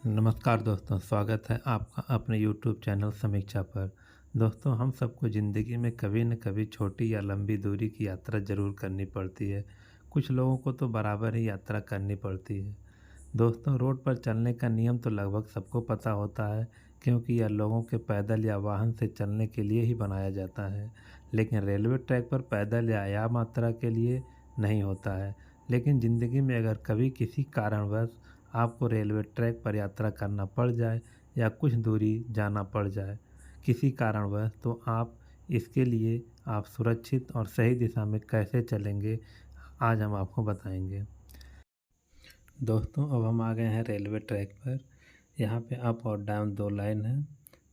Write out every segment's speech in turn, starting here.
नमस्कार दोस्तों, स्वागत है आपका अपने YouTube चैनल समीक्षा पर। दोस्तों, हम सबको ज़िंदगी में कभी न कभी छोटी या लंबी दूरी की यात्रा ज़रूर करनी पड़ती है। कुछ लोगों को तो बराबर ही यात्रा करनी पड़ती है। दोस्तों, रोड पर चलने का नियम तो लगभग सबको पता होता है, क्योंकि यह लोगों के पैदल या वाहन से चलने के लिए ही बनाया जाता है। लेकिन रेलवे ट्रैक पर पैदल या आम यात्रा के लिए नहीं होता है। लेकिन ज़िंदगी में अगर कभी किसी कारणवश आपको रेलवे ट्रैक पर यात्रा करना पड़ जाए या कुछ दूरी जाना पड़ जाए किसी कारणवश, तो आप इसके लिए आप सुरक्षित और सही दिशा में कैसे चलेंगे, आज हम आपको बताएंगे। दोस्तों, अब हम आ गए हैं रेलवे ट्रैक पर। यहाँ पे अप और डाउन दो लाइन है,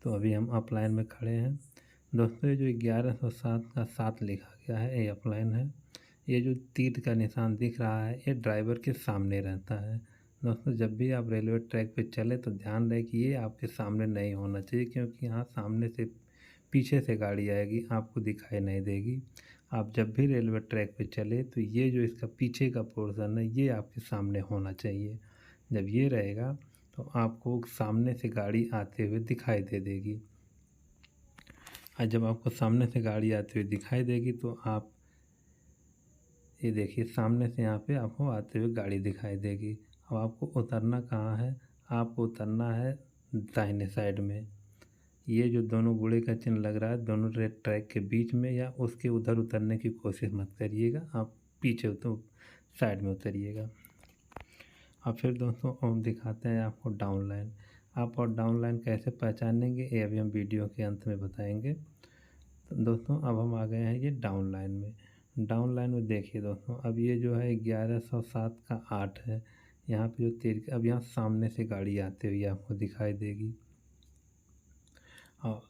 तो अभी हम अप लाइन में खड़े हैं। दोस्तों, ये जो 1107 का 7 लिखा गया है, ये अप लाइन है। ये जो तीर का निशान दिख रहा है, ये ड्राइवर के सामने रहता है। दोस्तों, जब भी आप रेलवे ट्रैक पे चले तो ध्यान रहे कि ये आपके सामने नहीं होना चाहिए, क्योंकि यहाँ सामने से पीछे से गाड़ी आएगी, आपको दिखाई नहीं देगी। आप जब भी रेलवे ट्रैक पे चले तो ये जो इसका पीछे का पोर्शन है, ये आपके सामने होना चाहिए। जब ये रहेगा तो आपको सामने से गाड़ी आते हुए दिखाई दे देगी। और जब आपको सामने से गाड़ी आते हुए दिखाई देगी तो आप ये देखिए, सामने से यहाँ पे आपको आते हुए गाड़ी दिखाई देगी। अब आपको उतरना कहाँ है? आपको उतरना है दाहिने साइड में। ये जो दोनों गुड़े का चिन्ह लग रहा है, दोनों रेड ट्रैक के बीच में या उसके उधर उतरने की कोशिश मत करिएगा, आप पीछे तो साइड में उतरिएगा। अब फिर दोस्तों हम दिखाते हैं आपको डाउन लाइन। आप और डाउन लाइन कैसे पहचानेंगे, ये अभी हम वीडियो के अंत में बताएंगे। तो दोस्तों, अब हम आ गए हैं ये डाउन लाइन में। डाउन लाइन में देखिए दोस्तों, अब ये जो है 1107 का 8 है। यहाँ पे जो तीर, अब यहाँ सामने से गाड़ी आती हुई आपको दिखाई देगी। और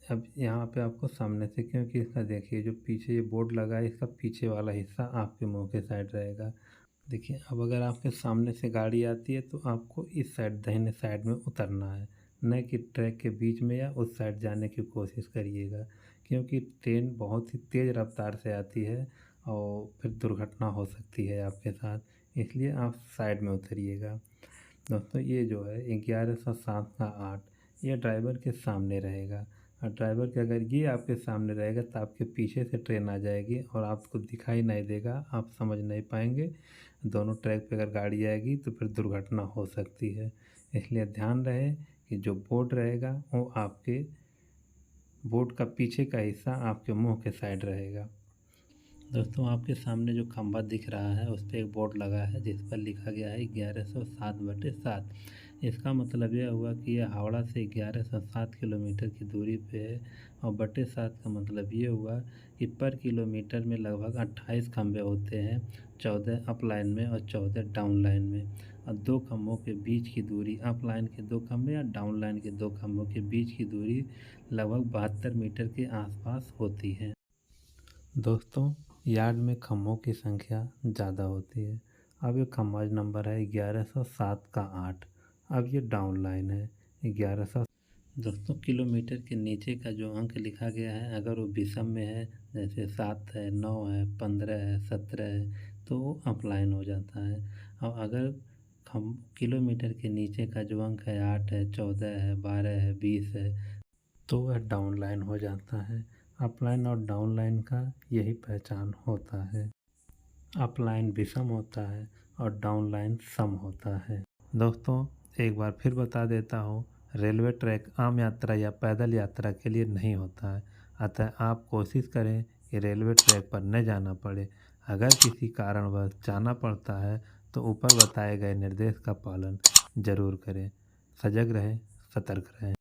अब यहाँ पे आपको सामने से, क्योंकि इसका देखिए जो पीछे ये बोर्ड लगा है, इसका पीछे वाला हिस्सा आपके मुंह के साइड रहेगा। देखिए, अब अगर आपके सामने से गाड़ी आती है तो आपको इस साइड, दाहिने साइड में उतरना है, न कि ट्रैक के बीच में या उस साइड जाने की कोशिश करिएगा, क्योंकि ट्रेन बहुत ही तेज़ रफ्तार से आती है और फिर दुर्घटना हो सकती है आपके साथ, इसलिए आप साइड में उतरिएगा। दोस्तों, ये जो है 1107 का 8, ये ड्राइवर के सामने रहेगा। और ड्राइवर के अगर ये आपके सामने रहेगा तो आपके पीछे से ट्रेन आ जाएगी और आपको दिखाई नहीं देगा, आप समझ नहीं पाएंगे। दोनों ट्रैक पे अगर गाड़ी आएगी तो फिर दुर्घटना हो सकती है। इसलिए ध्यान रहे कि जो बोर्ड रहेगा वो आपके बोर्ड का पीछे का हिस्सा आपके मुंह के साइड रहेगा। दोस्तों, आपके सामने जो खंभा दिख रहा है उस पर एक बोर्ड लगा है जिस पर लिखा गया है 1107/7। इसका मतलब यह हुआ कि यह हावड़ा से 1107 किलोमीटर की दूरी पे है। और बटे 7 का मतलब ये हुआ कि पर किलोमीटर में लगभग 28 खंभे होते हैं, 14 अप लाइन में और 14 डाउन लाइन में। और दो खंभों के बीच की दूरी, अप लाइन के दो खंभे या डाउन लाइन के दो खंभों के बीच की दूरी लगभग 72 मीटर के आसपास होती है। दोस्तों, यार्ड में खम्भों की संख्या ज़्यादा होती है। अब ये खम्भा नंबर है 1107 का 8। अब ये डाउन लाइन है 1100। दोस्तों, किलोमीटर के नीचे का जो अंक लिखा गया है, अगर वो विषम में है, जैसे 7 है, 9 है, 15 है, 17 है, तो वो अप लाइन हो जाता है। और अगर किलोमीटर के नीचे का जो अंक है 8 है, 14 है, 12 है, 20 है, तो वह डाउन लाइन हो जाता है। अप लाइन और डाउन लाइन का यही पहचान होता है। अप लाइन विषम होता है और डाउन लाइन सम होता है। दोस्तों, एक बार फिर बता देता हूँ, रेलवे ट्रैक आम यात्रा या पैदल यात्रा के लिए नहीं होता है। अतः आप कोशिश करें कि रेलवे ट्रैक पर न जाना पड़े। अगर किसी कारणवश जाना पड़ता है तो ऊपर बताए गए निर्देश का पालन जरूर करें। सजग रहें, सतर्क रहें।